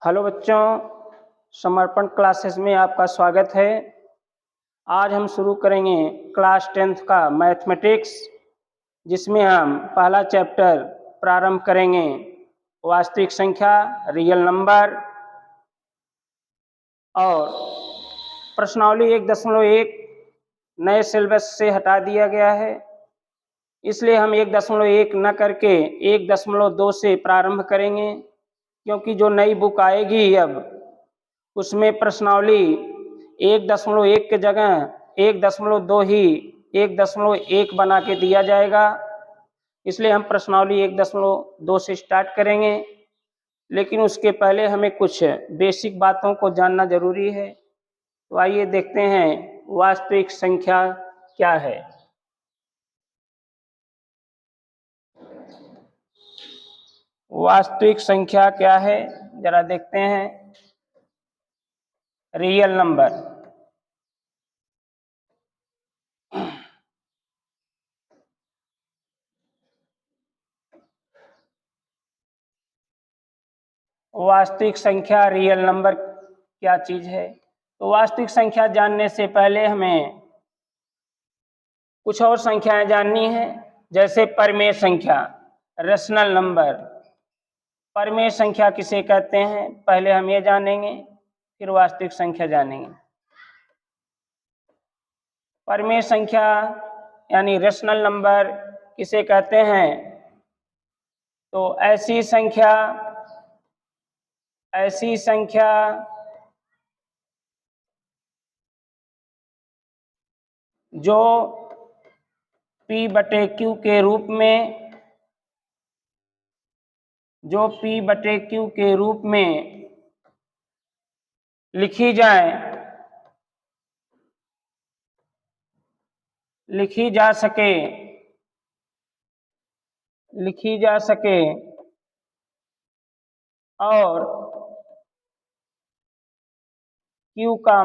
Hello बच्चों, समर्पण classes में आपका स्वागत है। आज हम शुरू करेंगे क्लास 10th का मैथमेटिक्स, जिसमें हम पहला चैप्टर प्रारंभ करेंगे वास्तविक संख्या, रियल नंबर। और प्रश्नावली 1.1 नए सिलेबस से हटा दिया गया है, इसलिए हम 1.1 न करके 1.2 से प्रारंभ करेंगे, क्योंकि जो नई बुक आएगी अब उसमें प्रश्नावली 1.1 के जगह 1.2 ही 1.1 बना के दिया जाएगा। इसलिए हम प्रश्नावली 1.2 से स्टार्ट करेंगे, लेकिन उसके पहले हमें कुछ बेसिक बातों को जानना जरूरी है। तो आइए देखते हैं वास्तविक संख्या क्या है। वास्तविक संख्या क्या है जरा देखते हैं। रियल नंबर, वास्तविक संख्या रियल नंबर क्या चीज है। तो वास्तविक संख्या जानने से पहले हमें कुछ और संख्याएं जाननी है, जैसे परमेय संख्या, रेशनल नंबर। परमेय संख्या किसे कहते हैं पहले हम ये जानेंगे, फिर वास्तविक संख्या जानेंगे। परमेय संख्या यानी रेशनल नंबर किसे कहते हैं? तो ऐसी संख्या जो P/Q के रूप में लिखी जा सके और Q का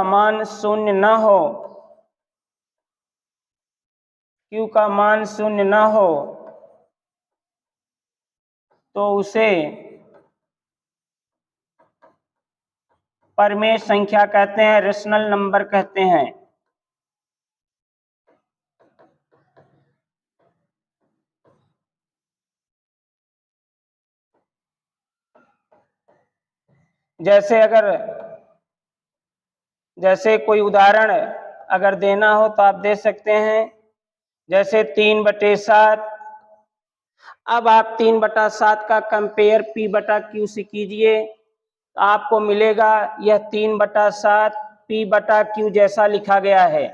मान शून्य न हो, तो उसे परमेय संख्या कहते हैं, रेशनल नंबर कहते हैं। जैसे कोई उदाहरण अगर देना हो तो आप दे सकते हैं, जैसे 3/7। अब आप 3/7 का कंपेयर P/Q से कीजिए, तो आपको मिलेगा यह 3/7 P/Q जैसा लिखा गया है,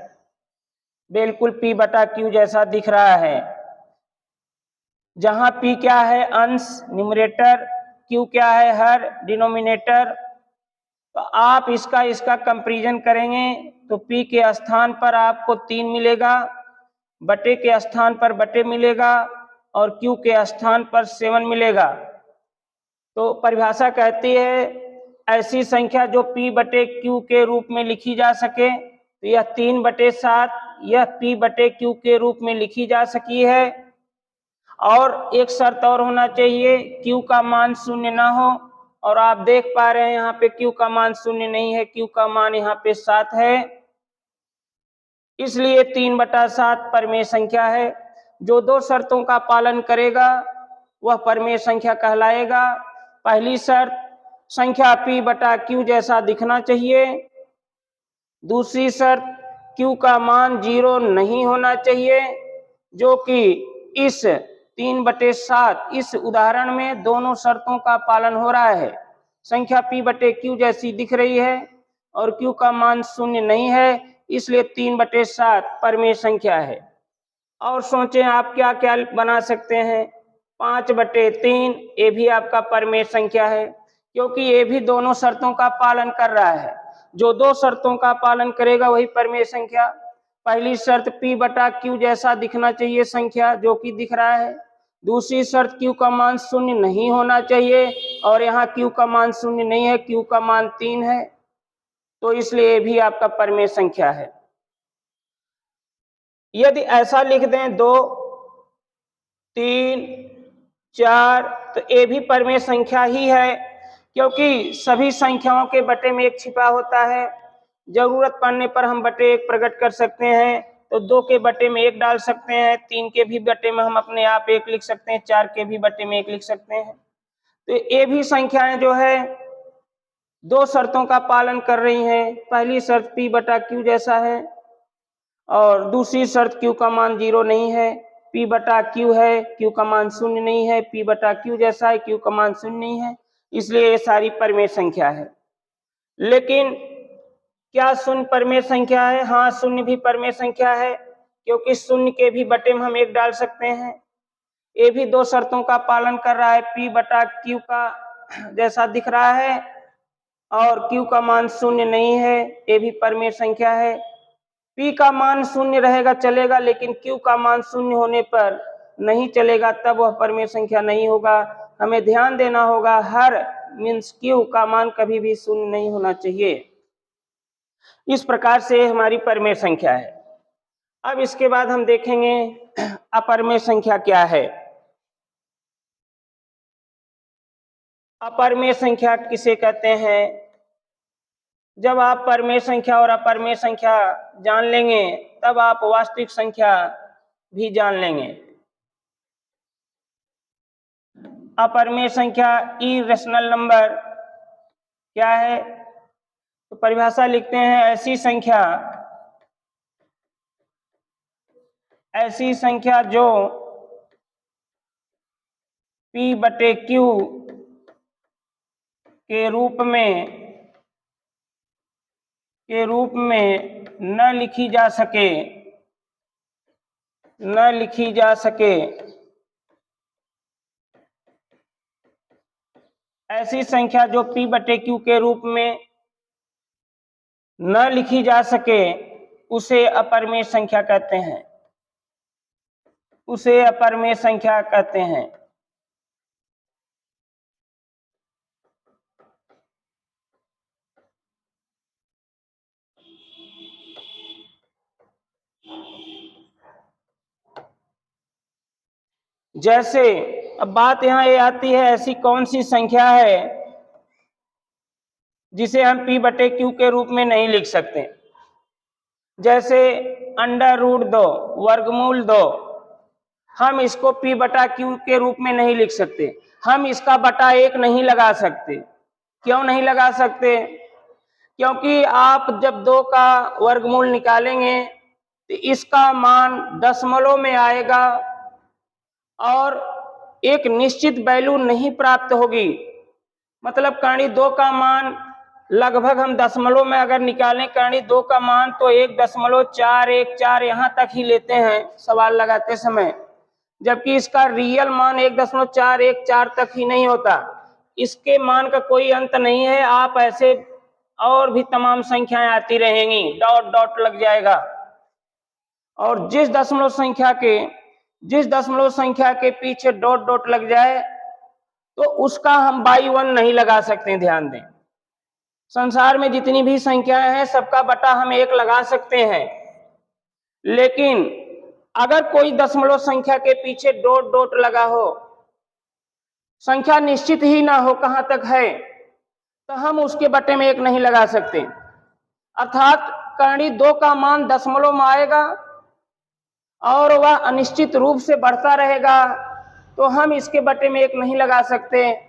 बिल्कुल P/Q जैसा दिख रहा है। जहां P क्या है? अंश, न्यूमरेटर, Q क्या है? हर, डिनोमिनेटर। तो आप इसका कंपैरिजन करेंगे तो P के स्थान पर आपको 3 मिलेगा, बटे के स्थान पर बटे मिलेगा, और Q के स्थान पर 7 मिलेगा। तो परिभाषा कहती है ऐसी संख्या जो P/Q के रूप में लिखी जा सके। तो यह 3/7 यह P/Q के रूप में लिखी जा सकी है। और एक शर्त और होना चाहिए, Q का मान शून्य ना हो। और आप देख पा रहे हैं यहाँ पे Q का मान शून्य नहीं है, Q का मान यहाँ पे 7 है, इसलिए 3/7 परमेय संख्या है। जो दो शर्तों का पालन करेगा वह परमेय संख्या कहलाएगा। पहली शर्त, संख्या P/Q जैसा दिखना चाहिए। दूसरी शर्त, Q का मान 0 नहीं होना चाहिए, जो कि इस 3/7 इस उदाहरण में दोनों शर्तों का पालन हो रहा है। संख्या P/Q जैसी दिख रही है और Q का मान शून्य नहीं है, इसलिए 3/7 परमेय संख्या है। और सोचें आप क्या क्या बना सकते हैं। 5/3 ये भी आपका परमेय संख्या है, क्योंकि ये भी दोनों शर्तों का पालन कर रहा है। जो दो शर्तों का पालन करेगा वही परमेय संख्या। पहली शर्त P/Q जैसा दिखना चाहिए संख्या, जो कि दिख रहा है। दूसरी शर्त Q का मान शून्य नहीं होना चाहिए, और यहाँ Q का मान शून्य नहीं है, Q का मान 3 है, तो इसलिए भी आपका परमेय संख्या है। यदि ऐसा लिख दें 2, 3, 4, तो ए भी परिमेय संख्या ही है, क्योंकि सभी संख्याओं के बटे में 1 छिपा होता है। जरूरत पड़ने पर हम बटे 1 प्रकट कर सकते हैं, तो 2 के बटे में 1 डाल सकते हैं, 3 के भी बटे में हम अपने आप 1 लिख सकते हैं, 4 के भी बटे में 1 लिख सकते हैं। तो ये भी संख्याएं जो है 2 शर्तों का पालन कर रही हैं। पहली शर्त P बटा Q जैसा है और दूसरी शर्त Q का मान 0 नहीं है। P बटा Q है, Q का मान 0 नहीं है। P बटा Q जैसा है, Q का मान 0 नहीं है, इसलिए ये सारी परिमेय संख्या है। लेकिन क्या शून्य परिमेय संख्या है? हाँ, शून्य भी परिमेय संख्या है, क्योंकि शून्य के भी बटे में हम 1 डाल सकते हैं। ये भी 2 शर्तों का पालन कर रहा है, P बटा Q का जैसा दिख रहा है और Q का मान 0 नहीं है, ये भी परिमेय संख्या है। P का मान 0 रहेगा चलेगा, लेकिन Q का मान 0 होने पर नहीं चलेगा, तब वह परिमेय संख्या नहीं होगा। हमें ध्यान देना होगा, हर मीन्स Q का मान कभी भी 0 नहीं होना चाहिए। इस प्रकार से हमारी परिमेय संख्या है। अब इसके बाद हम देखेंगे अपरिमेय संख्या क्या है। अपरिमेय संख्या किसे कहते हैं? जब आप परिमेय संख्या और अपरिमेय संख्या जान लेंगे, तब आप वास्तविक संख्या भी जान लेंगे। अपरिमेय संख्या इरेशनल नंबर क्या है? तो परिभाषा लिखते हैं, ऐसी संख्या जो P बटे Q के रूप में न लिखी जा सके, ऐसी संख्या जो P बटे Q के रूप में न लिखी जा सके, उसे अपरिमेय संख्या कहते हैं। उसे अपरिमेय संख्या कहते हैं। जैसे अब बात यहाँ ये आती है, ऐसी कौन सी संख्या है जिसे हम P बटे Q के रूप में नहीं लिख सकते? जैसे √2 वर्गमूल 2, हम इसको P बटा Q के रूप में नहीं लिख सकते। हम इसका बटा 1 नहीं लगा सकते। क्यों नहीं लगा सकते? क्योंकि आप जब 2 का वर्गमूल निकालेंगे तो इसका मान दशमलव में आएगा और एक निश्चित वैल्यू नहीं प्राप्त होगी। मतलब करणी 2 का मान लगभग हम दशमलव में अगर निकालें करणी 2 का मान, तो 1.414 यहाँ तक ही लेते हैं सवाल लगाते समय, जबकि इसका रियल मान 1.414 तक ही नहीं होता। इसके मान का कोई अंत नहीं है। आप ऐसे और भी तमाम संख्याएं आती रहेंगी, डॉट डॉट लग जाएगा, और जिस दशमलव संख्या के पीछे डॉट डॉट लग जाए तो उसका हम बाई 1 नहीं लगा सकते। ध्यान दें, संसार में जितनी भी संख्याएं हैं सबका बटा हम 1 लगा सकते हैं, लेकिन अगर कोई दशमलव संख्या के पीछे डॉट डॉट लगा हो, संख्या निश्चित ही ना हो कहां तक है, तो हम उसके बटे में 1 नहीं लगा सकते। अर्थात करणी 2 का मान दशमलव में आएगा और वह अनिश्चित रूप से बढ़ता रहेगा, तो हम इसके बटे में 1 नहीं लगा सकते।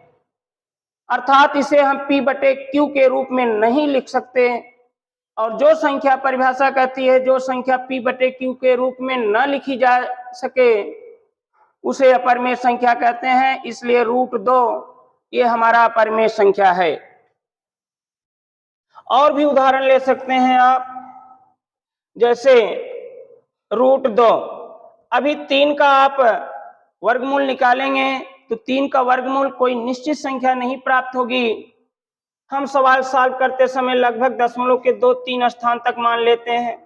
अर्थात इसे हम P बटे Q के रूप में नहीं लिख सकते। और जो संख्या, परिभाषा कहती है, जो संख्या P बटे Q के रूप में न लिखी जा सके उसे अपरिमेय संख्या कहते हैं। इसलिए √2 ये हमारा अपरिमेय संख्या है। और भी उदाहरण ले सकते हैं आप, जैसे √2। अभी 3 का आप वर्गमूल निकालेंगे तो 3 का वर्गमूल कोई निश्चित संख्या नहीं प्राप्त होगी। हम सवाल सॉल्व करते समय लगभग दशमलव के 2-3 स्थान तक मान लेते हैं।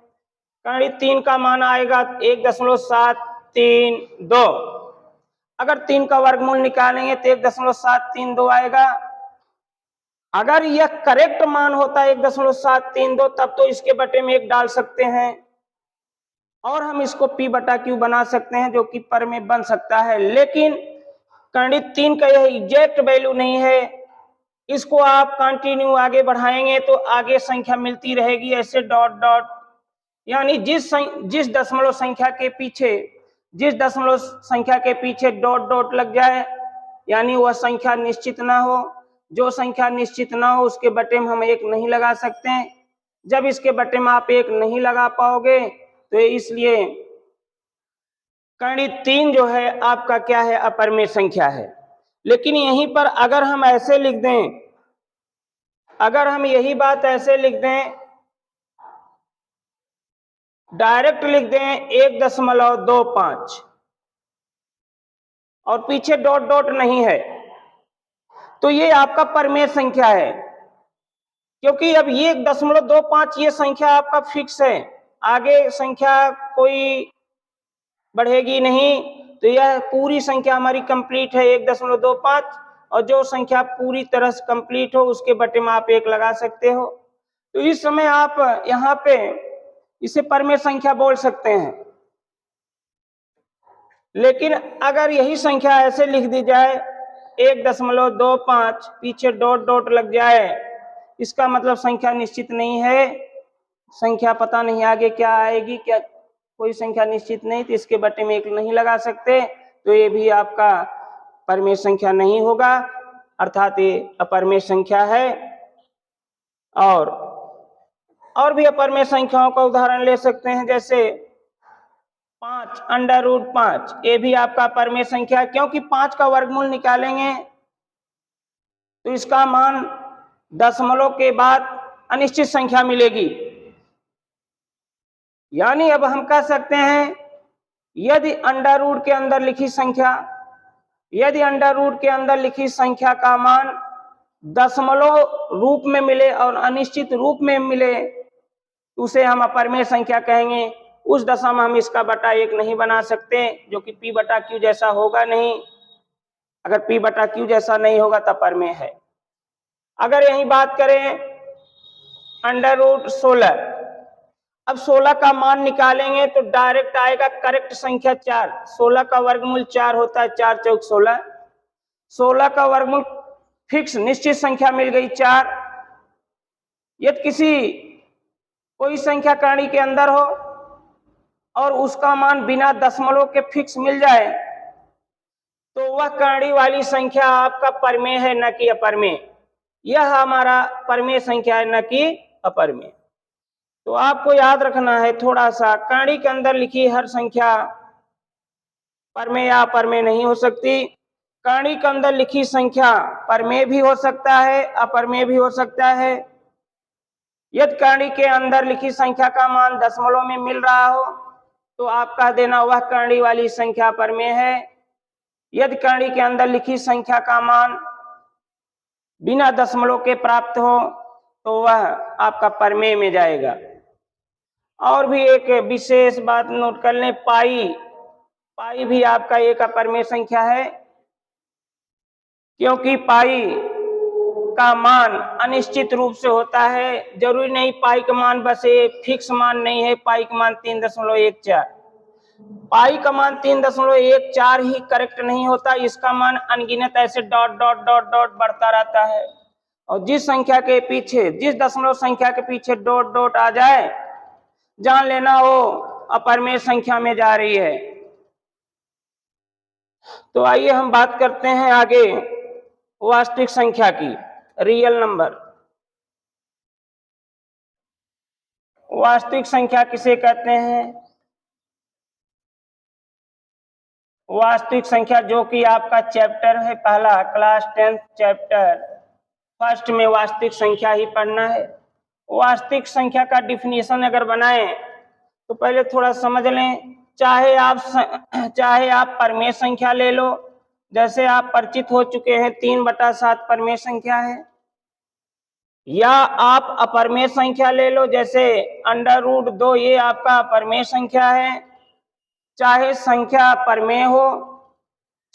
करणी 3 का मान आएगा 1.732। अगर 3 का वर्गमूल निकालेंगे तो 1.732 आएगा। अगर यह करेक्ट मान होता है 1.732, तब तो इसके बटे में 1 डाल सकते हैं और हम इसको P बटा Q बना सकते हैं, जो कि परिमेय बन सकता है। लेकिन कणित 3 का यह एग्जैक्ट वैल्यू नहीं है, इसको आप कंटिन्यू आगे बढ़ाएंगे तो आगे संख्या मिलती रहेगी ऐसे डॉट डॉट, यानी जिस दशमलव संख्या के पीछे डॉट डॉट लग जाए यानी वह संख्या निश्चित ना हो। जो संख्या निश्चित ना हो उसके बटे में हम 1 नहीं लगा सकते हैं। जब इसके बटे में आप 1 नहीं लगा पाओगे तो इसलिए कणित 3 जो है आपका क्या है, अपरिमेय संख्या है। लेकिन यहीं पर अगर हम ऐसे लिख दें, अगर हम यही बात ऐसे लिख दें, डायरेक्ट लिख दें 1.25 और पीछे डॉट डॉट नहीं है, तो ये आपका परिमेय संख्या है, क्योंकि अब ये 1.25 ये संख्या आपका फिक्स है, आगे संख्या कोई बढ़ेगी नहीं, तो यह पूरी संख्या हमारी कंप्लीट है 1.25, और जो संख्या पूरी तरह से कंप्लीट हो उसके बटे में आप 1 लगा सकते हो। तो इस समय आप यहाँ पे इसे परिमेय संख्या बोल सकते हैं। लेकिन अगर यही संख्या ऐसे लिख दी जाए 1.25 पीछे डॉट डॉट लग जाए, इसका मतलब संख्या निश्चित नहीं है, संख्या पता नहीं आगे क्या आएगी, क्या कोई संख्या निश्चित नहीं, तो इसके बटे में 1 नहीं लगा सकते, तो ये भी आपका परिमेय संख्या नहीं होगा, अर्थात ये अपरिमेय संख्या है। और भी अपरिमेय संख्याओं का उदाहरण ले सकते हैं, जैसे 5 √5, ये भी आपका परिमेय संख्या है, क्योंकि 5 का वर्गमूल निकालेंगे तो इसका मान दशमलव के बाद अनिश्चित संख्या मिलेगी। यानी अब हम कह सकते हैं यदि अंडर रूट के अंदर लिखी संख्या का मान दशमलव रूप में मिले और अनिश्चित रूप में मिले, उसे हम अपरिमेय संख्या कहेंगे। उस दशा में हम इसका बटा 1 नहीं बना सकते, जो कि P बटा Q जैसा होगा नहीं। अगर P बटा Q जैसा नहीं होगा तब परिमेय है। अगर यही बात करें √16, अब 16 का मान निकालेंगे तो डायरेक्ट आएगा करेक्ट संख्या 4। 16 का वर्गमूल 4 होता है, 4 चौक 16। 16 का वर्गमूल फिक्स निश्चित संख्या मिल गई 4। यदि कोई संख्या कर्ण के अंदर हो और उसका मान बिना दशमलव के फिक्स मिल जाए तो वह कर्ण वाली संख्या आपका परिमेय है, न कि अपरिमेय। यह हमारा परिमेय संख्या है, न कि अपरिमेय। तो आपको याद रखना है थोड़ा सा, कर्ण के अंदर लिखी हर संख्या परिमेय या अपरिमेय नहीं हो सकती। कर्ण के अंदर लिखी संख्या परिमेय भी हो सकता है, अपरिमेय भी हो सकता है। यदि कर्ण के अंदर लिखी संख्या का मान दशमलव में मिल रहा हो तो आप कह देना वह कर्ण वाली संख्या परिमेय है। यदि कर्ण के अंदर लिखी संख्या का मान बिना दशमलव के प्राप्त हो तो वह आपका परिमेय में जाएगा। और भी एक विशेष बात नोट कर लें, पाई भी आपका एक अपरिमेय संख्या है, क्योंकि पाई का मान अनिश्चित रूप से होता है। जरूरी नहीं पाई का मान बस एक फिक्स मान नहीं है, पाई का मान 3.14। पाई का मान 3.14 ही करेक्ट नहीं होता, इसका मान अनगिनत ऐसे डॉट डॉट डॉट डॉट बढ़ता रहता है। और जिस दशमलव संख्या के पीछे डॉट डॉट आ जाए, जान लेना वो अपरिमेय संख्या में जा रही है। तो आइए हम बात करते हैं आगे वास्तविक संख्या की, रियल नंबर। वास्तविक संख्या किसे कहते हैं? वास्तविक संख्या जो कि आपका चैप्टर है पहला, क्लास 10 चैप्टर फर्स्ट में वास्तविक संख्या ही पढ़ना है। वास्तविक संख्या का डिफिनीशन अगर बनाएं तो पहले थोड़ा समझ लें। चाहे आप परिमेय संख्या ले लो, जैसे आप परिचित हो चुके हैं 3/7 परिमेय संख्या है, या आप अपरिमेय संख्या ले लो जैसे √2, ये आपका अपरिमेय संख्या है। चाहे संख्या परिमेय हो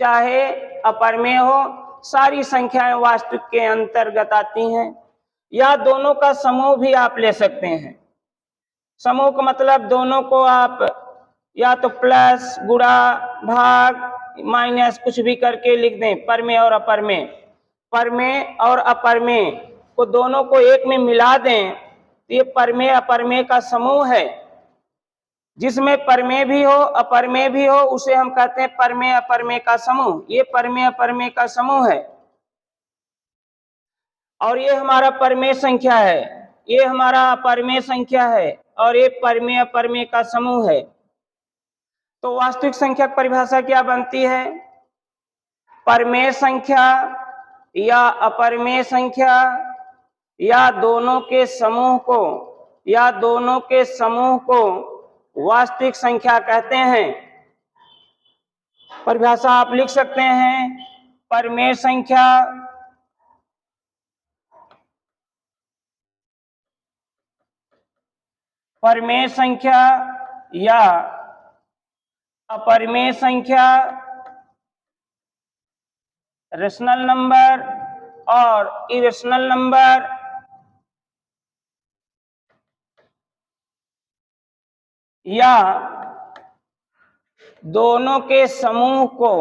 चाहे अपरिमेय हो, सारी संख्याएं वास्तविक के अंतर्गत आती हैं। या दोनों का समूह भी आप ले सकते हैं। समूह का मतलब दोनों को आप या तो प्लस, गुणा, भाग माइनस कुछ भी करके लिख दें, परमेय और अपरमेय। परमेय और अपरमेय को दोनों को एक में मिला दें तो ये परमेय अपरमेय का समूह है। जिसमें परमेय भी हो अपरमेय भी हो उसे हम कहते हैं परमेय अपरमेय का समूह। ये परमेय अपरमेय का समूह है और ये हमारा परमेय संख्या है, ये हमारा परमेय संख्या है और ये परमेय अपरमेय का समूह है। तो वास्तविक संख्या की परिभाषा क्या बनती है? परमेय संख्या या अपरमेय संख्या या दोनों के समूह को वास्तविक संख्या कहते हैं। परिभाषा आप लिख सकते हैं, परमेय संख्या या अपरमेय संख्या रेशनल नंबर और इरेशनल नंबर या दोनों के समूह को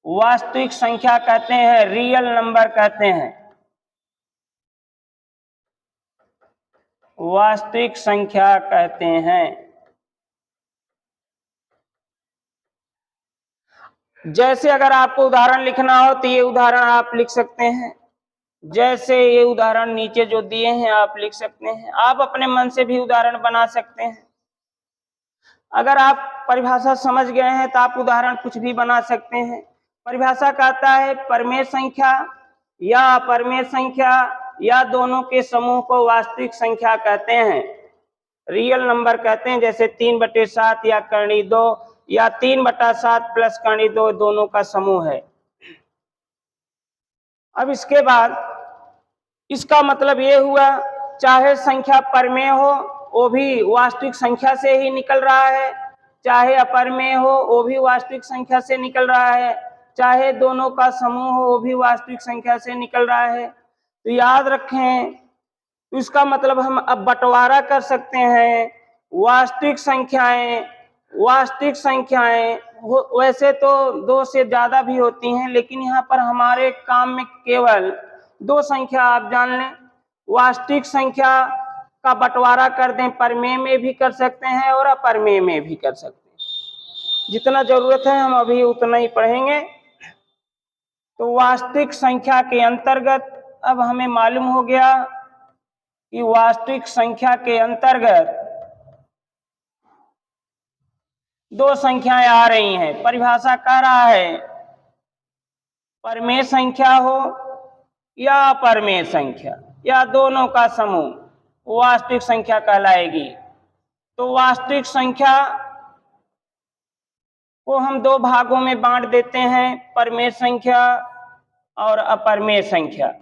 वास्तविक संख्या कहते हैं, रियल नंबर कहते हैं, वास्तविक संख्या कहते हैं। जैसे अगर आपको उदाहरण लिखना हो तो ये उदाहरण आप लिख सकते हैं, जैसे ये उदाहरण नीचे जो दिए हैं आप लिख सकते हैं। आप अपने मन से भी उदाहरण बना सकते हैं। अगर आप परिभाषा समझ गए हैं तो आप उदाहरण कुछ भी बना सकते हैं। परिभाषा कहता है परमेय संख्या या अपरमेय संख्या या दोनों के समूह को वास्तविक संख्या कहते हैं, रियल नंबर कहते हैं। जैसे 3/7 या करणी 2 या 3/7 प्लस करणी 2 दोनों का समूह है। अब इसके बाद इसका मतलब ये हुआ, चाहे संख्या परमेय हो वो भी वास्तविक संख्या से ही निकल रहा है, चाहे अपरमेय हो वो भी वास्तविक संख्या से निकल रहा है, चाहे दोनों का समूह हो वो भी वास्तविक संख्या से निकल रहा है। तो याद रखें, तो इसका मतलब हम अब बंटवारा कर सकते हैं। वास्तविक संख्याएं वैसे तो 2 से ज्यादा भी होती हैं, लेकिन यहाँ पर हमारे काम में केवल 2 संख्या आप जान लें। वास्तविक संख्या का बंटवारा कर दें, परमेय में भी कर सकते हैं और अपरमेय में भी कर सकते हैं। जितना जरूरत है हम अभी उतना ही पढ़ेंगे। तो वास्तविक संख्या के अंतर्गत अब हमें मालूम हो गया कि वास्तविक संख्या के अंतर्गत 2 संख्याएं आ रही हैं। परिभाषा कह रहा है परमेय संख्या हो या अपरमेय संख्या या दोनों का समूह वास्तविक संख्या कहलाएगी। तो वास्तविक संख्या को हम 2 भागों में बांट देते हैं, परमेय संख्या और अपरमेय संख्या।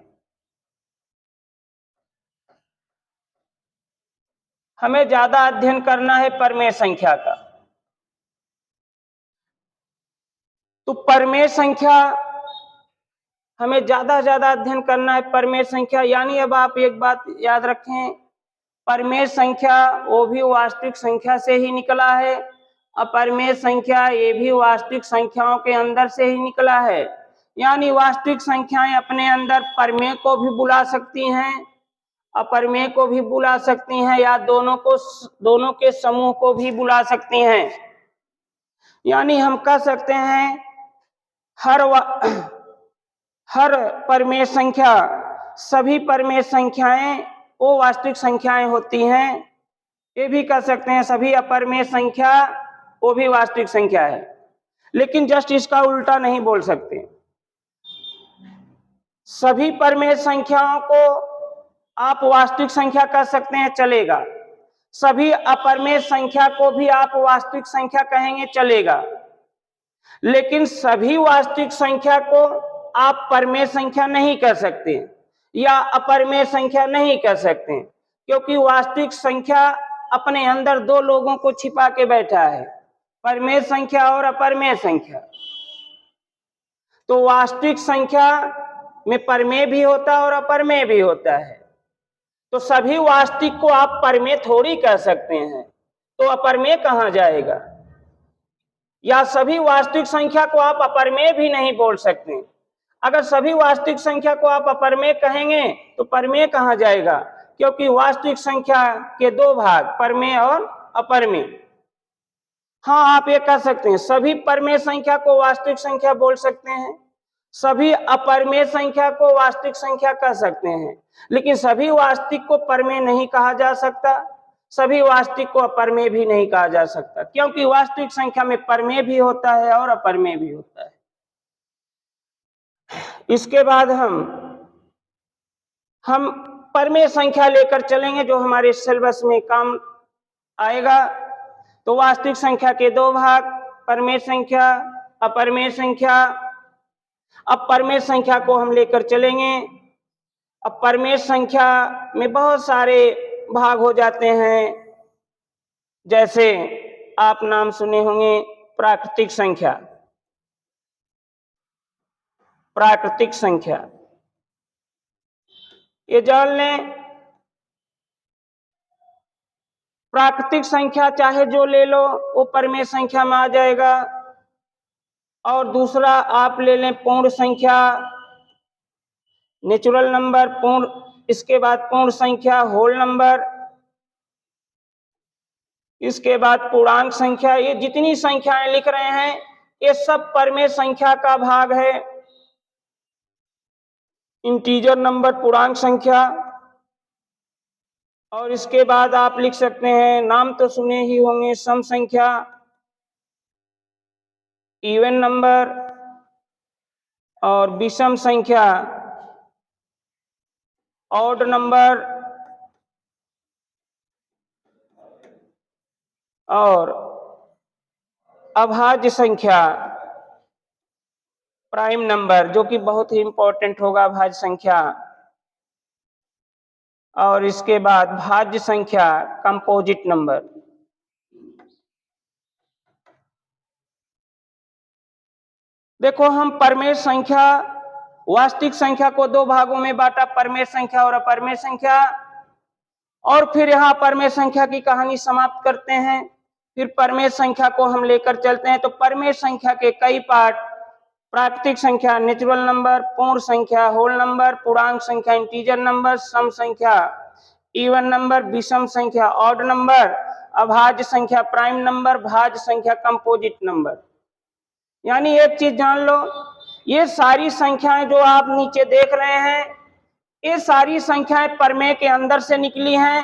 हमें ज्यादा अध्ययन करना है परमेय संख्या का। तो परमेय संख्या हमें ज्यादा अध्ययन करना है, परमेय संख्या। यानी अब आप एक बात याद रखें, परमेय संख्या वो भी वास्तविक संख्या से ही निकला है, अपरमेय संख्या ये भी वास्तविक संख्याओं के अंदर से ही निकला है। यानी वास्तविक संख्याएं अपने अंदर परमेय को भी बुला सकती हैं, अपरमेय को भी बुला सकती हैं या दोनों के समूह को भी बुला सकती हैं। यानी हम कह सकते हैं हर परमेय संख्या, सभी परमेय संख्याएं वो वास्तविक संख्याएं होती हैं। ये भी कह सकते हैं सभी अपरमेय संख्या वो भी वास्तविक संख्या है। लेकिन जस्ट इसका उल्टा नहीं बोल सकते। सभी परमेय संख्याओं को आप वास्तविक संख्या कह सकते हैं, चलेगा। सभी अपरमेय संख्या को भी आप वास्तविक संख्या कहेंगे, चलेगा। लेकिन सभी वास्तविक संख्या को आप परमेय संख्या नहीं कह सकते या अपरमेय संख्या नहीं कह सकते, क्योंकि वास्तविक संख्या अपने अंदर 2 लोगों को छिपा के बैठा है, परमेय संख्या और अपरमेय संख्या। तो वास्तविक संख्या में परमेय भी होता है और अपरमेय भी होता है। तो सभी वास्तविक को आप परमेय थोड़ी कह सकते हैं, तो अपरमेय कहाँ जाएगा? या सभी वास्तविक संख्या को आप अपरमेय भी नहीं बोल सकते। अगर सभी वास्तविक संख्या को आप अपरमेय कहेंगे तो परमेय कहाँ जाएगा? क्योंकि वास्तविक संख्या के दो भाग, परमेय और अपरमेय। हाँ, आप ये कह सकते हैं सभी परमेय संख्या को वास्तविक संख्या बोल सकते हैं, सभी अपरमेय संख्या को वास्तविक संख्या कह सकते हैं, लेकिन सभी वास्तविक को परमेय नहीं कहा जा सकता, सभी वास्तविक को अपरमेय भी नहीं कहा जा सकता, क्योंकि वास्तविक संख्या में परमेय भी होता है और अपरमेय भी होता है। इसके बाद हम परमेय संख्या लेकर चलेंगे जो हमारे सिलेबस में काम आएगा। तो वास्तविक संख्या के दो भाग, परमेय संख्या, अपरमेय संख्या। अब परमेय संख्या को हम लेकर चलेंगे। अब परमेय संख्या में बहुत सारे भाग हो जाते हैं, जैसे आप नाम सुने होंगे प्राकृतिक संख्या। प्राकृतिक संख्या ये जान लें, प्राकृतिक संख्या चाहे जो ले लो वो परमेय संख्या में आ जाएगा। और दूसरा आप ले लें पूर्ण संख्या, नेचुरल नंबर, पूर्ण, इसके बाद पूर्ण संख्या, होल नंबर, इसके बाद पूर्णांक संख्या। ये जितनी संख्याएं लिख रहे हैं ये सब परमेय संख्या का भाग है। इंटीजर नंबर, पूर्णांक संख्या। और इसके बाद आप लिख सकते हैं, नाम तो सुने ही होंगे, सम संख्या, इवन नंबर और विषम संख्या, ऑड नंबर और अभाज्य संख्या, प्राइम नंबर, जो कि बहुत ही इंपॉर्टेंट होगा अभाज्य संख्या। और इसके बाद भाज्य संख्या, कंपोजिट नंबर। देखो, हम परमेय संख्या, वास्तविक संख्या को दो भागों में बांटा, परमेय संख्या और अपरमेय संख्या। और फिर यहाँ परमेय संख्या की कहानी समाप्त करते हैं। फिर परमेय संख्या को हम लेकर चलते हैं। तो परमेय संख्या के कई पार्ट, प्राकृतिक संख्या, नेचुरल नंबर, पूर्ण संख्या, होल नंबर, पूर्णांक संख्या, इंटीजर नंबर, सम संख्या, इवन नंबर, विषम संख्या, ऑड नंबर, अभाज्य संख्या, प्राइम नंबर, भाज्य संख्या, कंपोजिट नंबर। यानी एक चीज जान लो, ये सारी संख्याएं जो आप नीचे देख रहे हैं, ये सारी संख्याएं परमेय के अंदर से निकली हैं।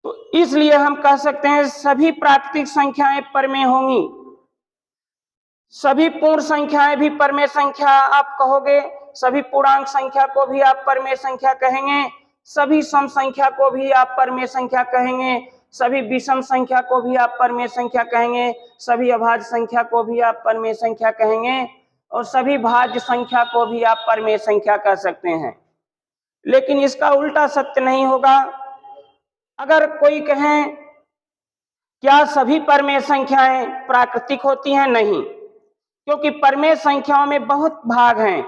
तो इसलिए हम कह सकते हैं सभी प्राकृतिक संख्याएं परमेय होंगी, सभी पूर्ण संख्याएं भी परमेय संख्या आप कहोगे, सभी पूर्णांक संख्या को भी आप परमेय संख्या कहेंगे, सभी सम संख्या को भी आप परमेय संख्या कहेंगे, सभी विषम संख्या को भी आप परमेय संख्या कहेंगे, सभी अभाज्य संख्या को भी आप परमेय संख्या कहेंगे, और सभी भाज्य संख्या को भी आप परमेय संख्या कह सकते हैं। लेकिन इसका उल्टा सत्य नहीं होगा। अगर कोई कहे क्या सभी परमेय संख्याएं प्राकृतिक होती हैं? नहीं, क्योंकि परमेय संख्याओं में बहुत भाग हैं।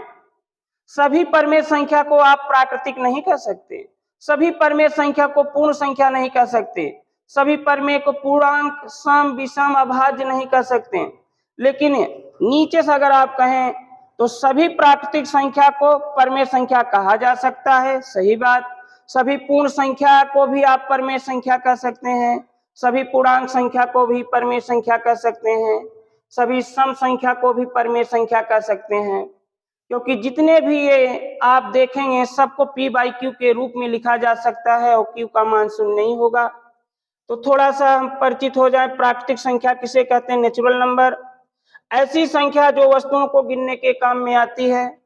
सभी परमेय संख्या को आप प्राकृतिक नहीं कह सकते, सभी परमेय संख्या को पूर्ण संख्या नहीं कह सकते, सभी परमेय को पूर्णांक, सम, विषम, अभाज्य नहीं कह सकते। लेकिन नीचे से अगर आप कहें तो सभी प्राकृतिक संख्या को परमेय संख्या कहा जा सकता है, सही बात। सभी पूर्ण संख्या को भी आप परमेय संख्या कह सकते हैं, सभी पूर्णांक संख्या को भी परमेय संख्या कह सकते हैं, सभी सम संख्या को भी परमेय संख्या कह सकते हैं, क्योंकि जितने भी ये आप देखेंगे सबको p/q के रूप में लिखा जा सकता है और q का मान शून्य नहीं होगा। तो थोड़ा सा हम परिचित हो जाए, प्राकृतिक संख्या किसे कहते हैं? Natural number. ऐसी संख्या जो वस्तुओं को गिनने के काम में आती है,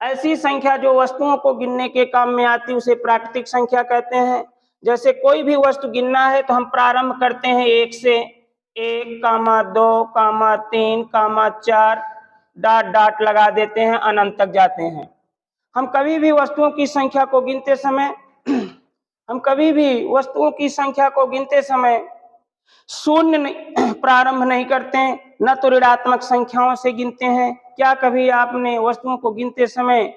ऐसी संख्या जो वस्तुओं को गिनने के काम में आती है उसे प्राकृतिक संख्या कहते हैं। जैसे कोई भी वस्तु गिनना है तो हम प्रारंभ करते हैं 1 से, 1, 2, 3, 4, डॉट डॉट लगा देते हैं, अनंत तक जाते हैं। हम कभी भी वस्तुओं की संख्या को गिनते समय शून्य प्रारंभ नहीं करते हैं, न तो ऋणात्मक संख्याओं से गिनते हैं क्या कभी आपने वस्तुओं को गिनते समय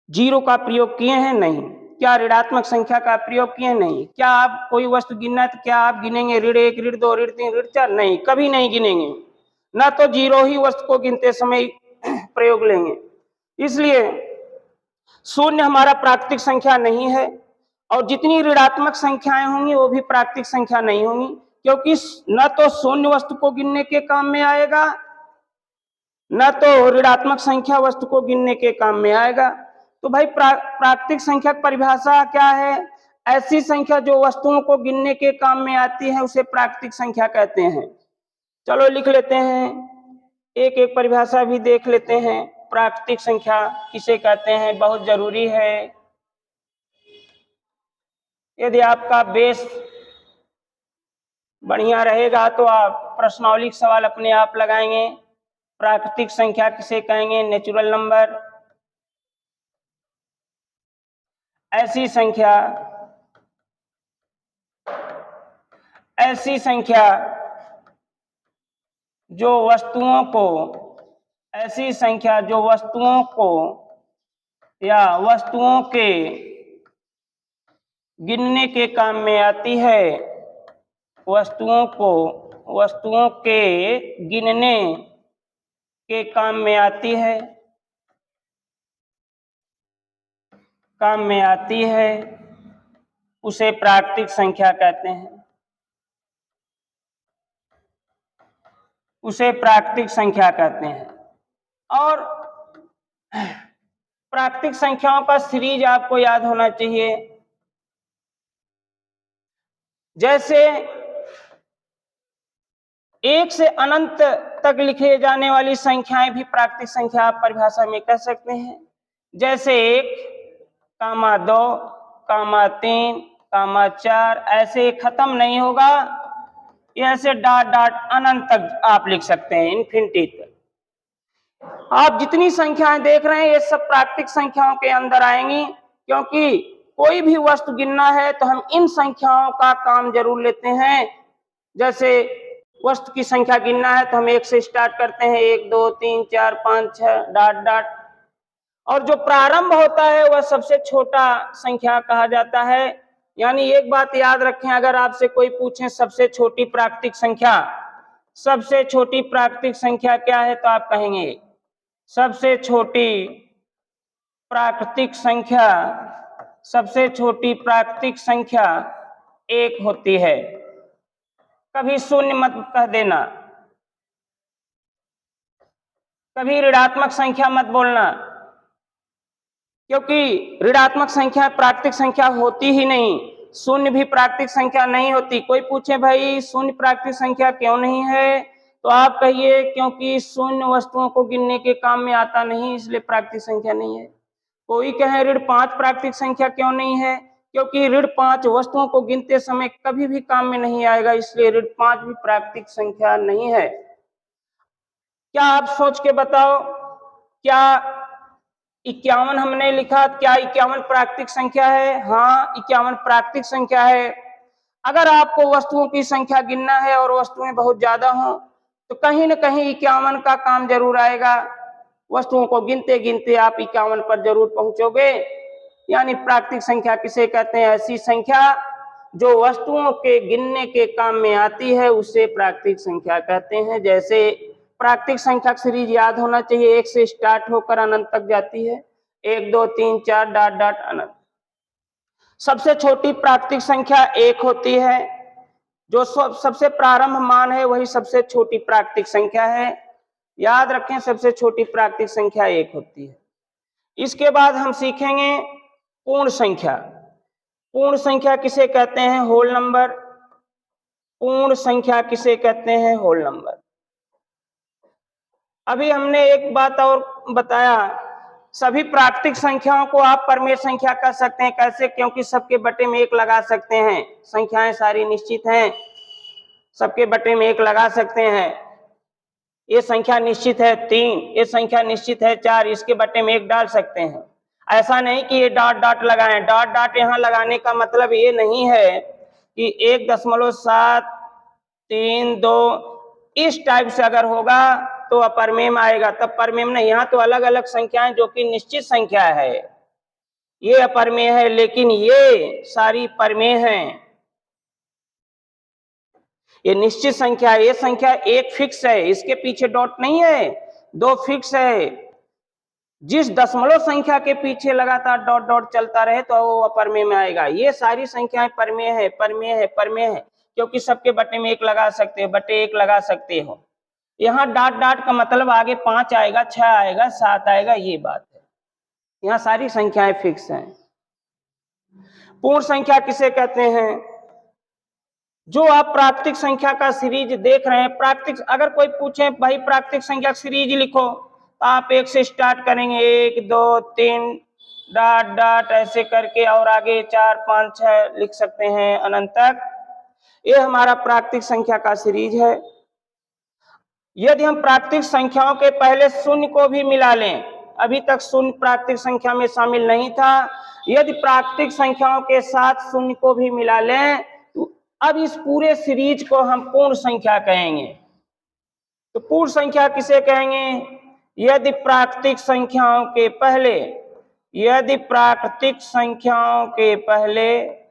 जीरो का प्रयोग किए हैं? नहीं। क्या ऋणात्मक संख्या का प्रयोग किए? नहीं। क्या आप कोई वस्तु गिनना है तो क्या आप गिनेंगे ऋण 1, ऋण 2, ऋण 3, ऋण 4? नहीं, कभी नहीं गिनेंगे। ना तो जीरो ही वस्तु को गिनते समय प्रयोग लेंगे। इसलिए शून्य हमारा प्राकृतिक संख्या नहीं है, और जितनी ऋणात्मक संख्याएं होंगी वो भी प्राकृतिक संख्या नहीं होंगी, क्योंकि न तो शून्य वस्तु को गिनने के काम में आएगा, न तो ऋणात्मक संख्या वस्तु को गिनने के काम में आएगा। तो भाई प्राकृतिक संख्या की परिभाषा क्या है? ऐसी संख्या जो वस्तुओं को गिनने के काम में आती है उसे प्राकृतिक संख्या कहते हैं। चलो लिख लेते हैं, एक एक परिभाषा भी देख लेते हैं। प्राकृतिक संख्या किसे कहते हैं, बहुत जरूरी है। यदि आपका बेस बढ़िया रहेगा तो आप प्रश्नावली सवाल अपने आप लगाएंगे। प्राकृतिक संख्या किसे कहेंगे? Natural number. ऐसी संख्या जो वस्तुओं को या वस्तुओं के गिनने के काम में आती है, वस्तुओं के गिनने के काम में आती है, उसे प्राकृतिक संख्या कहते हैं। और प्राकृतिक संख्याओं का सीरीज आपको याद होना चाहिए। जैसे 1 से अनंत तक लिखे जाने वाली संख्याएं भी प्राकृतिक संख्या आप परिभाषा में कह सकते हैं। जैसे 1, 2, 3, 4, ऐसे खत्म नहीं होगा, ऐसे डॉट डॉट अनंत तक आप लिख सकते हैं, इन्फिनिटी तक। आप जितनी संख्याएं देख रहे हैं ये सब प्राकृतिक संख्याओं के अंदर आएंगी, क्योंकि कोई भी वस्तु गिनना है तो हम इन संख्याओं का काम जरूर लेते हैं। जैसे वस्तु की संख्या गिनना है तो हम 1 से स्टार्ट करते हैं, 1, 2, 3, 4, 5, 6 डॉट डॉट, और जो प्रारंभ होता है वह सबसे छोटा संख्या कहा जाता है। यानी एक बात याद रखें, अगर आपसे कोई पूछे सबसे छोटी प्राकृतिक संख्या क्या है, तो आप कहेंगे सबसे छोटी प्राकृतिक संख्या 1 होती है। कभी शून्य मत कह देना, कभी ऋणात्मक संख्या मत बोलना, क्योंकि ऋणात्मक संख्या प्राकृतिक संख्या होती ही नहीं। शून्य भी प्राकृतिक संख्या नहीं होती। कोई पूछे भाई शून्य प्राकृतिक संख्या क्यों नहीं है, तो आप कहिए क्योंकि शून्य वस्तुओं को गिनने के काम में आता नहीं, इसलिए प्राकृतिक संख्या नहीं है। कोई कहे ऋण 5 प्राकृतिक संख्या क्यों नहीं है, क्योंकि ऋण 5 वस्तुओं को गिनते समय कभी भी काम में नहीं आएगा, इसलिए ऋण 5 भी प्राकृतिक संख्या नहीं है। क्या आप सोच के बताओ, क्या 51 हमने लिखा, क्या 51 प्राकृतिक संख्या है? हाँ, 51 प्राकृतिक संख्या है। अगर आपको वस्तुओं की संख्या गिनना है और वस्तुएं बहुत ज्यादा हों तो कहीं न कहीं 51 का काम जरूर आएगा। वस्तुओं को गिनते गिनते आप 51 पर जरूर पहुंचोगे। यानी प्राकृतिक संख्या किसे कहते हैं? ऐसी संख्या जो वस्तुओं के गिनने के काम में आती है उसे प्राकृतिक संख्या कहते हैं। जैसे प्राकृतिक संख्या सीरीज याद होना चाहिए, 1 से स्टार्ट होकर अनंत तक जाती है, 1, 2, 3, 4 डॉट डॉट अनंत। सबसे छोटी प्राकृतिक संख्या 1 होती है। जो सबसे प्रारंभ मान है वही सबसे छोटी प्राकृतिक संख्या है। याद रखें, सबसे छोटी प्राकृतिक संख्या 1 होती है। इसके बाद हम सीखेंगे पूर्ण संख्या। पूर्ण संख्या किसे कहते हैं? Whole number. पूर्ण संख्या किसे कहते हैं? Whole number. अभी हमने एक बात और बताया, सभी प्राकृतिक संख्याओं को आप परमेय संख्या कह सकते हैं। कैसे? क्योंकि सबके बटे में 1 लगा सकते हैं। संख्याएं सारी निश्चित हैं, सबके बटे में 1 लगा सकते हैं। ये संख्या निश्चित है 3, ये संख्या निश्चित है 4, इसके बटे में 1 डाल सकते हैं। ऐसा नहीं कि ये डॉट डॉट लगाएं। डॉट डॉट यहाँ लगाने का मतलब ये नहीं है कि 1.732 इस टाइप से अगर होगा तो अपरिमेय में आएगा, तब परिमेय में नहीं। यहाँ तो अलग अलग संख्याएं जो कि निश्चित संख्या है, ये अपरिमेय है, लेकिन ये सारी परिमेय हैं। ये निश्चित संख्या है, ये संख्या एक फिक्स है, इसके पीछे डॉट नहीं है, दो फिक्स है। जिस दशमलव संख्या के पीछे लगातार डॉट डॉट चलता रहे तो वो अपरिमेय में आएगा। ये सारी संख्याएं परिमेय है, परिमेय है, परिमेय है, क्योंकि सबके बटे में 1 लगा सकते हो, बटे 1 लगा सकते हो। यहाँ डाट डाट का मतलब आगे 5 आएगा, 6 आएगा, 7 आएगा, ये बात है। यहाँ सारी संख्याएं फिक्स हैं। पूर्ण संख्या किसे कहते हैं? जो आप प्राकृतिक संख्या का सीरीज देख रहे हैं, प्राकृतिक, अगर कोई पूछे भाई प्राकृतिक संख्या सीरीज लिखो, तो आप 1 से स्टार्ट करेंगे, 1 2 3 डाट डाट ऐसे करके, और आगे 4 5 6 लिख सकते हैं अनंत तक। ये हमारा प्राकृतिक संख्या का सीरीज है। यदि हम प्राकृतिक संख्याओं के पहले शून्य को भी मिला लें, अभी तक शून्य प्राकृतिक संख्या में शामिल नहीं था, यदि प्राकृतिक संख्याओं के साथ शून्य को भी मिला लें, तो अब इस पूरे सीरीज को हम पूर्ण संख्या कहेंगे। तो पूर्ण संख्या किसे कहेंगे? यदि प्राकृतिक संख्याओं के पहले, यदि प्राकृतिक संख्याओं के पहले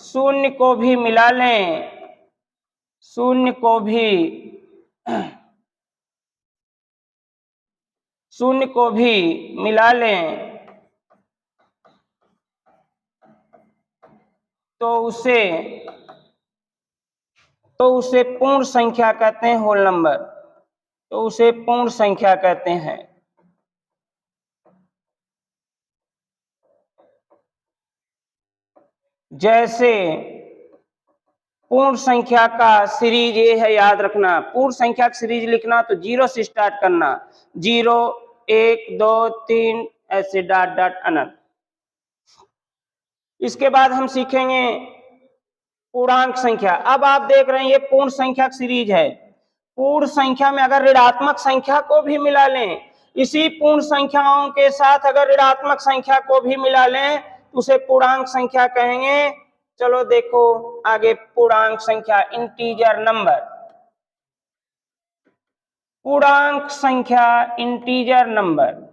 शून्य को भी मिला लें, शून्य को भी मिला लें, तो उसे पूर्ण संख्या कहते हैं, होल नंबर। तो उसे पूर्ण संख्या कहते हैं। जैसे पूर्ण संख्या का सीरीज ये है, याद रखना। पूर्ण संख्या की सीरीज लिखना तो 0 से स्टार्ट करना, 0 1 2 3 ऐसे डाट डाट अनंत। इसके बाद हम सीखेंगे पूर्णांक संख्या। अब आप देख रहे हैं ये पूर्ण संख्या की सीरीज है। पूर्ण संख्या में अगर ऋणात्मक संख्या को भी मिला लें, इसी पूर्ण संख्याओं के साथ अगर ऋणात्मक संख्या को भी मिला लें, तो उसे पूर्णांक संख्या कहेंगे। चलो देखो आगे, पूर्णांक संख्या, इंटीजर नंबर। पूर्णांक संख्या, इंटीजर नंबर।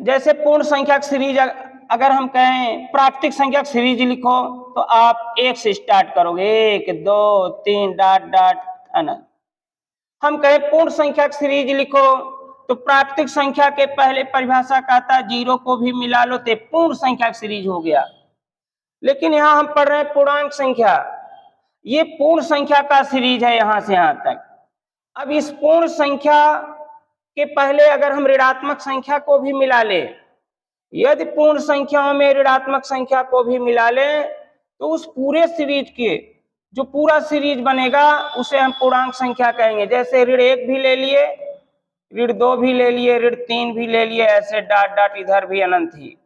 जैसे पूर्ण संख्या की सीरीज अगर हम कहें प्राकृतिक संख्या की सीरीज लिखो, तो आप 1 से स्टार्ट करोगे, 1 2 3 डाट डाट अनंत। हम कहें पूर्ण संख्या की सीरीज लिखो, तो प्राकृतिक संख्या के पहले परिभाषा कहता है 0 को भी मिला लो, तो पूर्ण संख्या की सीरीज हो गया। लेकिन यहाँ हम पढ़ रहे हैं पूर्णांक संख्या, ये पूर्ण संख्या का सीरीज है यहां से यहां तक। अब इस पूर्ण संख्या के पहले अगर हम ऋणात्मक संख्या को भी मिला ले, यदि पूर्ण संख्याओं में ऋणात्मक संख्या को भी मिला ले, तो उस पूरे सीरीज के जो पूरा सीरीज बनेगा उसे हम पूर्णांक संख्या कहेंगे। जैसे ऋण 1 भी ले लिए, ऋण 2 भी ले लिए, ऋण 3 भी ले लिए, ऐसे डाट डाट इधर भी अनंत ही।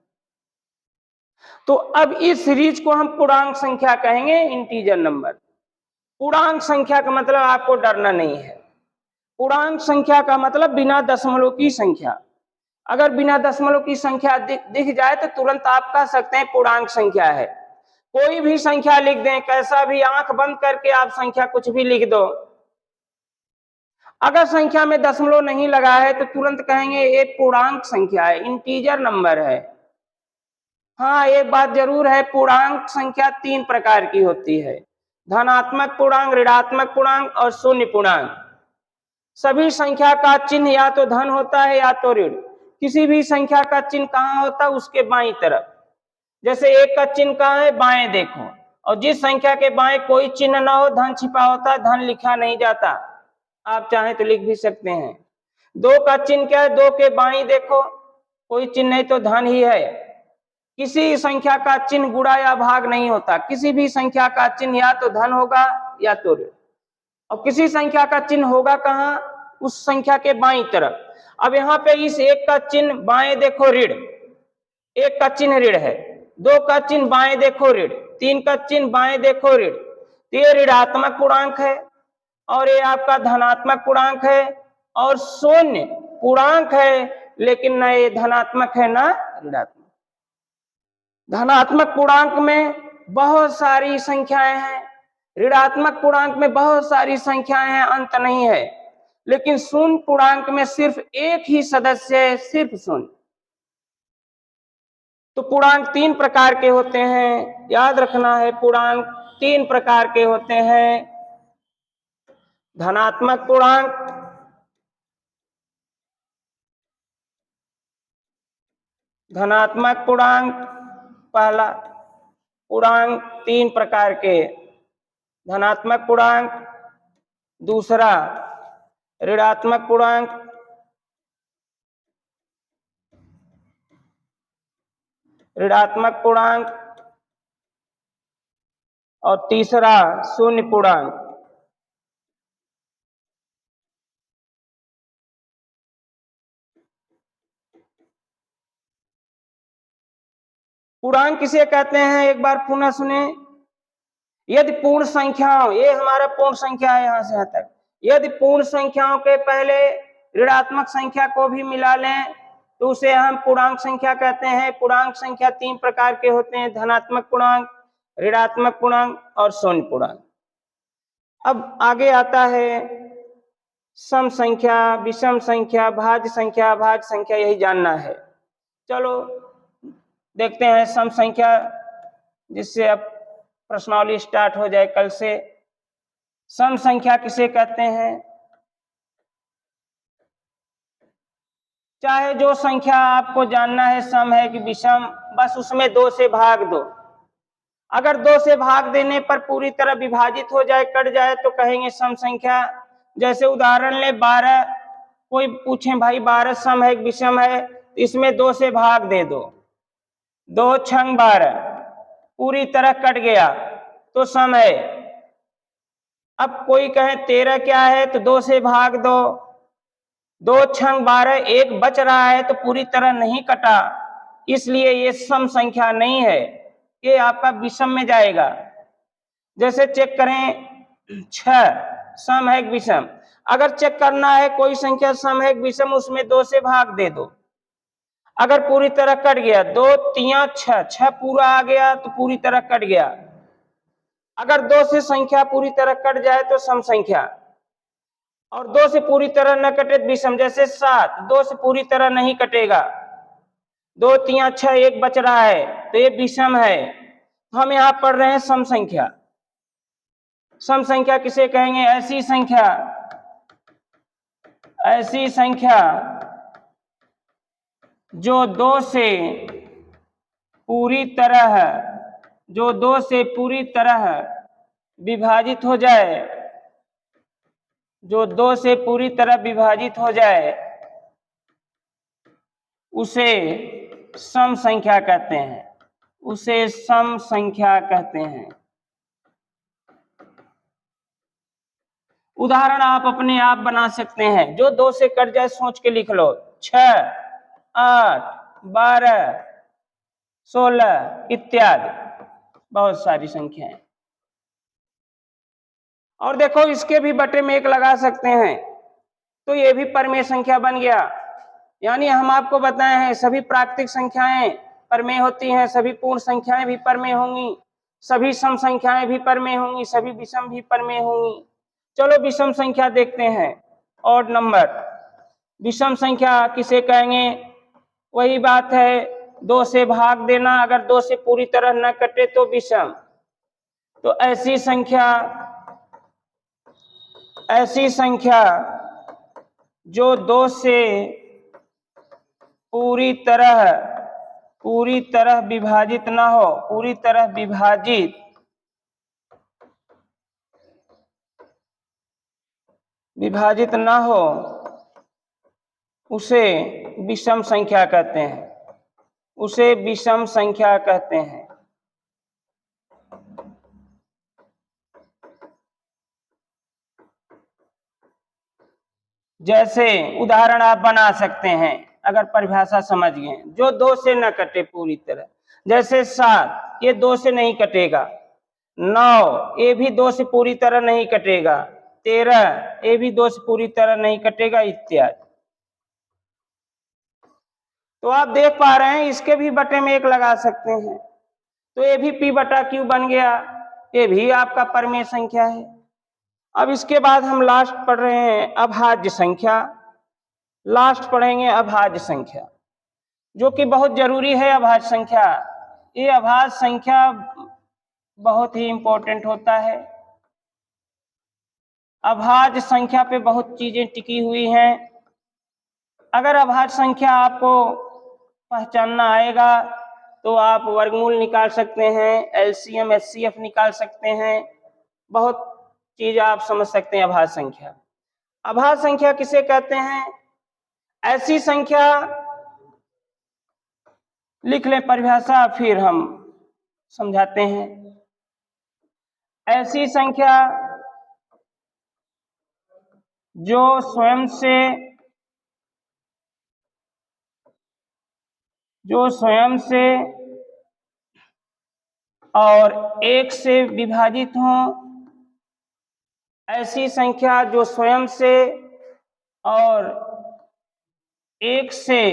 तो अब इस सीरीज को हम पूर्णांक संख्या कहेंगे, इंटीजर नंबर। पूर्णांक संख्या का मतलब आपको डरना नहीं है। पूर्णांक संख्या का मतलब बिना दशमलव की संख्या। अगर बिना दशमलव की संख्या दिख जाए तो तुरंत आप कह सकते हैं पूर्णांक संख्या है। कोई भी संख्या लिख दें, कैसा भी, आंख बंद करके आप संख्या कुछ भी लिख दो, अगर संख्या में दशमलव नहीं लगा है तो तुरंत कहेंगे ये पूर्णांक संख्या है, इंटीजर नंबर है। हाँ, एक बात जरूर है, पूर्णांक संख्या 3 प्रकार की होती है, धनात्मक पूर्णांक, ऋणात्मक पूर्णांक और शून्य पूर्णांक। सभी संख्या का चिन्ह या तो धन होता है या तो ऋण। किसी भी संख्या का चिन्ह कहाँ होता है? उसके बाईं तरफ। जैसे 1 का चिन्ह कहाँ है? बाएं देखो। और जिस संख्या के बाएं कोई चिन्ह ना हो, धन छिपा होता है, धन लिखा नहीं जाता। आप चाहें तो लिख भी सकते हैं। 2 का चिन्ह क्या है? 2 के बाईं देखो, कोई चिन्ह नहीं तो धन ही है। किसी संख्या का चिन्ह गुणा या भाग नहीं होता। किसी भी संख्या का चिन्ह या तो धन होगा या तो ऋण। और किसी संख्या का चिन्ह होगा कहाँ? उस संख्या के बाईं तरफ। अब यहाँ पे इस 1 का चिन्ह बाएं देखो, ऋण। 1 का चिन्ह ऋण है, 2 का चिन्ह बाएं देखो, ऋण। 3 का चिन्ह बाएं देखो, ऋण। तो ये ऋणात्मक पूर्णांक है और ये आपका धनात्मक पूर्णांक है। और शून्य पूर्णांक है, लेकिन न ये धनात्मक है न ऋणात्मक। धनात्मक पूर्णांक में बहुत सारी संख्याएं हैं, ऋणात्मक पूर्णांक में बहुत सारी संख्याएं हैं, अंत नहीं है। लेकिन शून्य पूर्णांक में सिर्फ एक ही सदस्य है, सिर्फ शून्य। तो पूर्णांक 3 प्रकार के होते हैं, याद रखना है। पूर्णांक 3 प्रकार के होते हैं। धनात्मक पूर्णांक, धनात्मक पूर्णांक पहला पूर्णांक 3 प्रकार के, धनात्मक पूर्णांक, दूसरा ऋणात्मक पूर्णांक, ऋणात्मक पूर्णांक, और तीसरा शून्य पूर्णांक। पूर्णांक किसे कहते हैं, एक बार पुनः सुने। यदि पूर्ण संख्याओं, ये हमारा पूर्ण संख्या है यहां से यहां तक, यदि पूर्ण संख्याओं के पहले ऋणात्मक संख्या को भी मिला लें तो उसे हम पूर्णांक संख्या कहते हैं। पूर्णांक संख्या 3 प्रकार के होते हैं, धनात्मक पूर्णांक, ऋणात्मक पूर्णांक और शून्य पूर्णांक। अब आगे आता है सम संख्या, विषम संख्या, भाज्य संख्या, भाज्य संख्या, यही जानना है। चलो देखते हैं सम संख्या, जिससे अब प्रश्नावली स्टार्ट हो जाए कल से। सम संख्या किसे कहते हैं? चाहे जो संख्या आपको जानना है सम है कि विषम, बस उसमें 2 से भाग दो। अगर 2 से भाग देने पर पूरी तरह विभाजित हो जाए, कट जाए, तो कहेंगे सम संख्या। जैसे उदाहरण ले 12, कोई पूछे भाई 12 सम है कि विषम है, इसमें 2 से भाग दे दो, 2 छंग 12, पूरी तरह कट गया तो सम है। अब कोई कहे 13 क्या है, तो 2 से भाग दो, 2 छंग 12, 1 बच रहा है तो पूरी तरह नहीं कटा, इसलिए ये सम संख्या नहीं है, ये आपका विषम में जाएगा। जैसे चेक करें 6 सम है कि विषम। अगर चेक करना है कोई संख्या सम है कि विषम, उसमें 2 से भाग दे दो। अगर पूरी तरह कट गया, 2 3 6, 6 पूरा आ गया तो पूरी तरह कट गया। अगर 2 से संख्या पूरी तरह कट जाए तो सम संख्या, और 2 से पूरी तरह न कटे तो विषम। जैसे 7, 2 से पूरी तरह नहीं कटेगा, 2 3 6, 1 बच रहा है तो ये विषम है। हम यहाँ पढ़ रहे हैं सम संख्या। सम संख्या किसे कहेंगे? ऐसी संख्या, ऐसी संख्या जो 2 से पूरी तरह, जो 2 से पूरी तरह विभाजित हो जाए, जो 2 से पूरी तरह विभाजित हो जाए, उसे सम संख्या कहते हैं, उसे सम संख्या कहते हैं। उदाहरण आप अपने आप बना सकते हैं, जो 2 से कट जाए सोच के लिख लो। 6, 8, 12, 16 इत्यादि, बहुत सारी संख्याएं। और देखो इसके भी बटे में 1 लगा सकते हैं, तो ये भी परमेय संख्या बन गया। यानी हम आपको बताए हैं सभी प्राकृतिक संख्याएं परमेय होती हैं, सभी पूर्ण संख्याएं भी परमेय होंगी, सभी सम संख्याएं भी परमेय होंगी, सभी विषम भी परमेय होंगी। चलो विषम संख्या देखते हैं, ऑड नंबर। विषम संख्या किसे कहेंगे? वही बात है, 2 से भाग देना, अगर 2 से पूरी तरह न कटे तो विषम। तो ऐसी संख्या, ऐसी संख्या जो 2 से पूरी तरह विभाजित ना हो, पूरी तरह विभाजित ना हो, उसे विषम संख्या कहते हैं, उसे विषम संख्या कहते हैं। जैसे उदाहरण आप बना सकते हैं, अगर परिभाषा समझ गए, जो 2 से न कटे पूरी तरह। जैसे 7, ये 2 से नहीं कटेगा। 9, ये भी 2 से पूरी तरह नहीं कटेगा। 13, ये भी 2 से पूरी तरह नहीं कटेगा, इत्यादि। तो आप देख पा रहे हैं इसके भी बटे में 1 लगा सकते हैं, तो ये भी p बटा q बन गया, ये भी आपका परिमेय संख्या है। अब इसके बाद हम लास्ट पढ़ रहे हैं अभाज्य संख्या, लास्ट पढ़ेंगे अभाज्य संख्या, जो कि बहुत जरूरी है। अभाज्य संख्या, ये अभाज्य संख्या बहुत ही इंपॉर्टेंट होता है। अभाज्य संख्या पे बहुत चीजें टिकी हुई हैं। अगर अभाज्य संख्या आपको पहचानना आएगा तो आप वर्गमूल निकाल सकते हैं, एलसीएम एचसीएफ निकाल सकते हैं, बहुत चीज आप समझ सकते हैं। अभाज्य संख्या, अभाज्य संख्या किसे कहते हैं? ऐसी संख्या, लिख लें परिभाषा फिर हम समझाते हैं। ऐसी संख्या जो स्वयं से और 1 से विभाजित हो, ऐसी संख्या जो स्वयं से और 1 से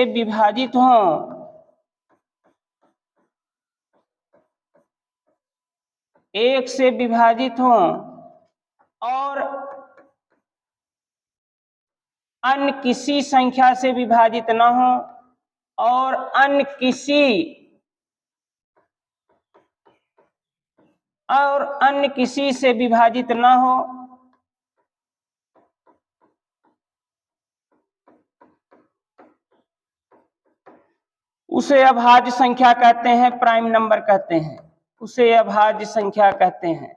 विभाजित हो, और अन्य किसी संख्या से विभाजित न हो, और अन्य किसी से विभाजित न हो, उसे अभाज्य संख्या कहते हैं, प्राइम नंबर कहते हैं, उसे अभाज्य संख्या कहते हैं।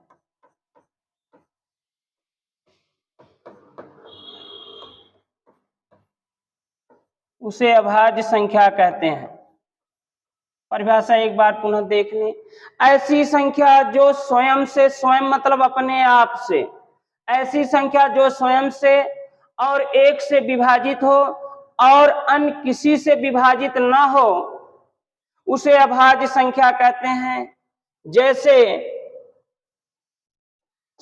उसे अभाज्य संख्या कहते हैं। परिभाषा एक बार पुनः देख लें। ऐसी संख्या जो स्वयं से, स्वयं मतलब अपने आप से, ऐसी संख्या जो स्वयं से और 1 से विभाजित हो और अन्य किसी से विभाजित ना हो, उसे अभाज्य संख्या कहते हैं। जैसे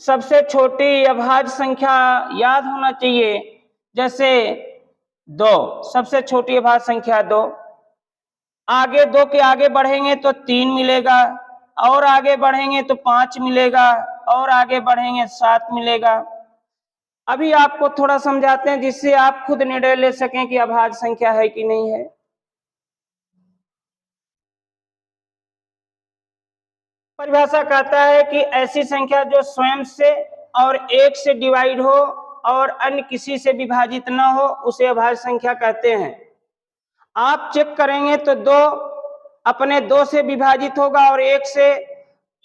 सबसे छोटी अभाज्य संख्या याद होना चाहिए, जैसे 2, सबसे छोटी अभाज्य संख्या 2। आगे 2 के आगे बढ़ेंगे तो 3 मिलेगा, और आगे बढ़ेंगे तो 5 मिलेगा, और आगे बढ़ेंगे 7 मिलेगा। अभी आपको थोड़ा समझाते हैं जिससे आप खुद निर्णय ले सकें कि अभाज्य संख्या है कि नहीं है। परिभाषा कहता है कि ऐसी संख्या जो स्वयं से और 1 से डिवाइड हो और अन्य किसी से विभाजित ना हो, उसे अभाज्य संख्या कहते हैं। आप चेक करेंगे तो 2 अपने 2 से विभाजित होगा और 1 से,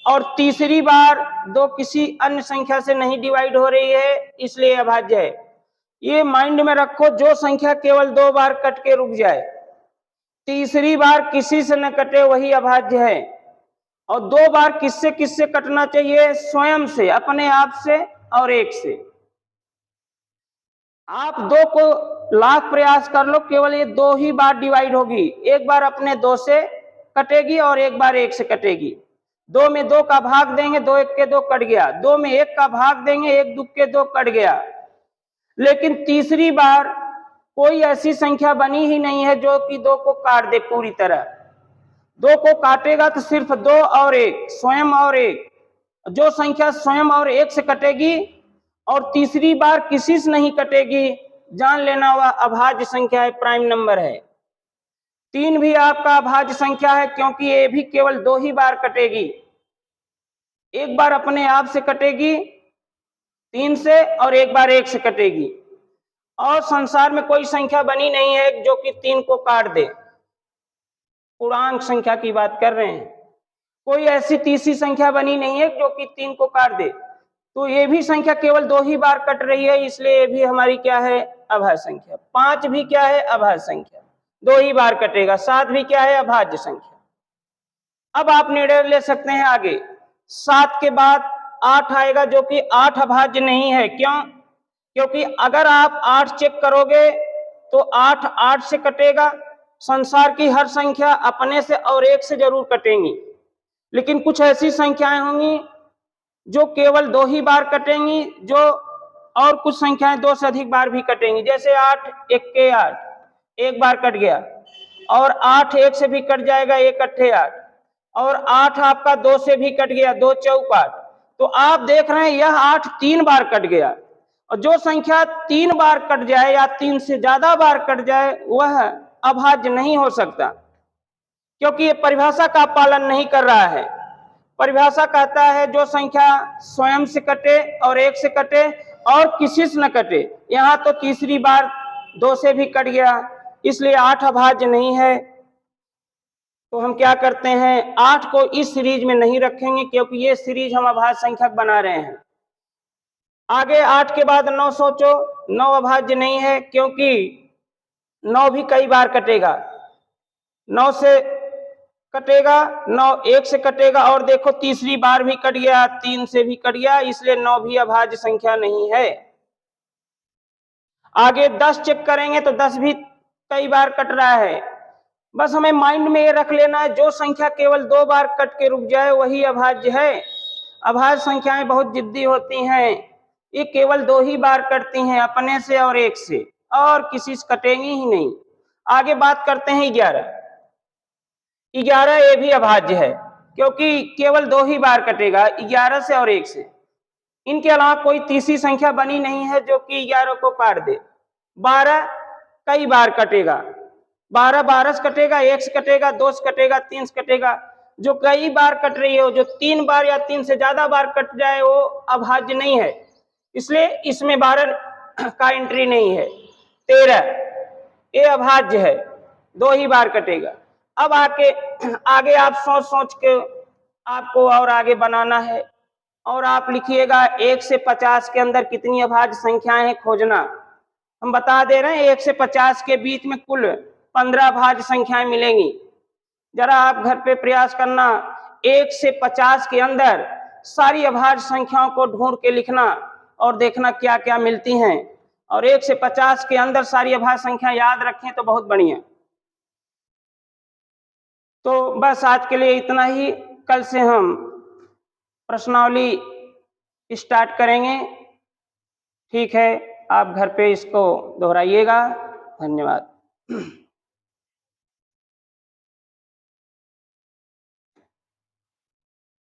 और तीसरी बार 2 किसी अन्य संख्या से नहीं डिवाइड हो रही है, इसलिए अभाज्य है। ये माइंड में रखो, जो संख्या केवल 2 बार कट के रुक जाए, तीसरी बार किसी से न कटे, वही अभाज्य है। और 2 बार किससे किससे कटना चाहिए? स्वयं से, अपने आप से और 1 से। आप 2 को लाख प्रयास कर लो, केवल ये 2 ही बार डिवाइड होगी। एक बार अपने 2 से कटेगी और एक बार 1 से कटेगी। 2 में 2 का भाग देंगे, 2 1 के 2 कट गया। 2 में 1 का भाग देंगे, 1 2 के 2 कट गया। लेकिन तीसरी बार कोई ऐसी संख्या बनी ही नहीं है जो कि 2 को काट दे पूरी तरह। 2 को काटेगा तो सिर्फ 2 और 1, स्वयं और 1। जो संख्या स्वयं और 1 से कटेगी और तीसरी बार किसी से नहीं कटेगी, जान लेना वह अभाज्य संख्या है, प्राइम नंबर है। 3 भी आपका अभाज्य संख्या है, क्योंकि ये भी केवल 2 ही बार कटेगी। एक बार अपने आप से कटेगी 3 से, और एक बार 1 से कटेगी। और संसार में कोई संख्या बनी नहीं है जो कि 3 को काट दे। पूर्णांक संख्या की बात कर रहे हैं। कोई ऐसी तीसरी संख्या बनी नहीं है जो कि 3 को काट दे। तो ये भी संख्या केवल 2 ही बार कट रही है, इसलिए ये भी हमारी क्या है? अभाज्य संख्या। 5 भी क्या है? अभाज्य संख्या, 2 ही बार कटेगा। 7 भी क्या है? अभाज्य संख्या। अब आप निर्णय ले सकते हैं आगे। 7 के बाद 8 आएगा, जो कि 8 अभाज्य नहीं है। क्यों? क्योंकि अगर आप 8 चेक करोगे तो 8 8 से कटेगा। संसार की हर संख्या अपने से और 1 से जरूर कटेंगी, लेकिन कुछ ऐसी संख्याएं होंगी जो केवल 2 ही बार कटेंगी, जो और कुछ संख्याएं 2 से अधिक बार भी कटेंगी, जैसे 8 1 के 8 एक बार कट गया, और 8 1 से भी कट जाएगा, 1 अट्ठे 8, और 8 आपका 2 से भी कट गया, 2 चौक 8। तो आप देख रहे हैं यह 8 3 बार कट गया, और जो संख्या 3 बार कट जाए या 3 से ज्यादा बार कट जाए वह अभाज्य नहीं हो सकता, क्योंकि ये परिभाषा का पालन नहीं कर रहा है। परिभाषा कहता है जो संख्या स्वयं से कटे और 1 से कटे और किसी से न कटे। यहाँ तो तीसरी बार 2 से भी कट गया, इसलिए 8 अभाज्य नहीं है। तो हम क्या करते हैं, 8 को इस सीरीज में नहीं रखेंगे, क्योंकि ये सीरीज हम अभाज्य संख्यक बना रहे हैं। आगे 8 के बाद 9 सोचो, 9 अभाज्य नहीं है, क्योंकि 9 भी कई बार कटेगा, 9 से कटेगा, 9 1 से कटेगा, और देखो तीसरी बार भी कट गया, 3 से भी कट गया, इसलिए 9 भी अभाज्य संख्या नहीं है। आगे 10 चेक करेंगे तो 10 भी कई बार कट रहा है। बस हमें माइंड में ये रख लेना है, जो संख्या केवल 2 बार कट के रुक जाए वही अभाज्य है। अभाज्य संख्याएं बहुत जिद्दी होती हैं, ये केवल 2 ही बार कटती हैं, अपने से और 1 से, और किसी से कटेंगी ही नहीं। आगे बात करते हैं 11। 11 ये भी अभाज्य है, क्योंकि केवल 2 ही बार कटेगा, 11 से और 1 से। इनके अलावा कोई तीसरी संख्या बनी नहीं है जो कि 11 को काट दे। 12 कई बार कटेगा, 12 12 से कटेगा, 1 से कटेगा, 2 से कटेगा, 3 से कटेगा। जो कई बार कट रही हो, जो 3 बार या 3 से ज्यादा बार कट जाए वो अभाज्य नहीं है, इसलिए इसमें 12 का एंट्री नहीं है। 13 ये अभाज्य है, 2 ही बार कटेगा। अब आगे आप सोच सोच के आपको और आगे बनाना है, और आप लिखिएगा 1 से 50 के अंदर कितनी अभाज्य संख्याएं हैं खोजना। हम बता दे रहे हैं 1 से 50 के बीच में कुल 15 अभाज्य संख्याएं मिलेंगी। जरा आप घर पे प्रयास करना, 1 से 50 के अंदर सारी अभाज्य संख्याओं को ढूंढ के लिखना और देखना क्या क्या मिलती हैं, और 1 से 50 के अंदर सारी अभाज्य संख्या याद रखें तो बहुत बढ़िया। तो बस आज के लिए इतना ही, कल से हम प्रश्नावली स्टार्ट करेंगे। ठीक है, आप घर पे इसको दोहराइएगा। धन्यवाद।